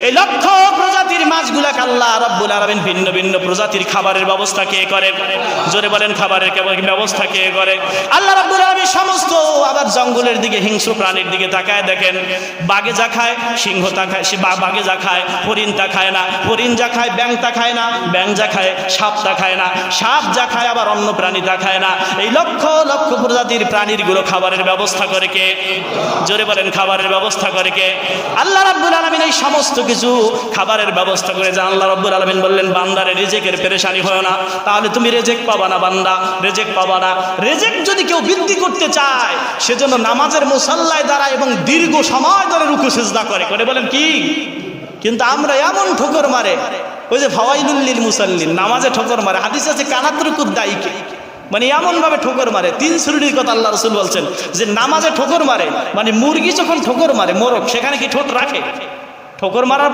এই লক্ষ প্রজাতির মাছগুলাকে আল্লাহ রাব্বুল আলামিন ভিন্ন ভিন্ন প্রজাতির খাবারের ব্যবস্থা কে করে? জোরে বলেন, খাবারের ব্যবস্থা কে করে? আল্লাহ রাব্বুল আলামিন সমস্ত আবার জঙ্গলের দিকে, হিংস্র প্রাণীর দিকে তাকায় দেখেন, বাঘে যা খায় সিংহ তা খায়, বাঘে যা খায় হরিণ তা খায় না, হরিণ যা খায় ব্যাং তা খায় না, ব্যাং যা খায় সাপ তা খায় না, সাপ যা খায় আবার অন্য প্রাণী তা খায় না। এই লক্ষ লক্ষ প্রজাতির প্রাণীর গুলো খাবারের ব্যবস্থা করে কে? জোরে বলেন, খাবারের ব্যবস্থা করে কে? আল্লাহ রাব্বুল আলামিন এই সমস্ত কিছু খাবারের ব্যবস্থা করে যে আল্লাহ রাব্বুল আলামিন বললেন, বান্দারে রিজিকের পেরেশানি হয় না, তাহলে তুমি রিজিক পাবা না বান্দা, রিজিক পাবা না। রিজিক যদি কেউ বৃদ্ধি করতে চায় সেজন্য নামাজের মুসাল্লায় দাঁড়ায় এবং দীর্ঘ সময় ধরে রুকু সিজদা করে বলেন কি? কিন্তু আমরা এমন ঠোকর মারে, ওই যে ফাওয়াইলুল লিল মুসাল্লিন, নামাজে ঠোকর মারে, হাদিস আছে কানাত রুকুদ দাইকে, মানে এমন ভাবে ঠোকর মারে। 3 শ্রেণীর কথা আল্লাহ রাসূল বলছেন যে নামাজে ঠোকর মারে, মানে মুরগি যখন ঠোকর মারে মোরগ, সেখানে কি ঠোঁট রাখে? ঠোকর মারার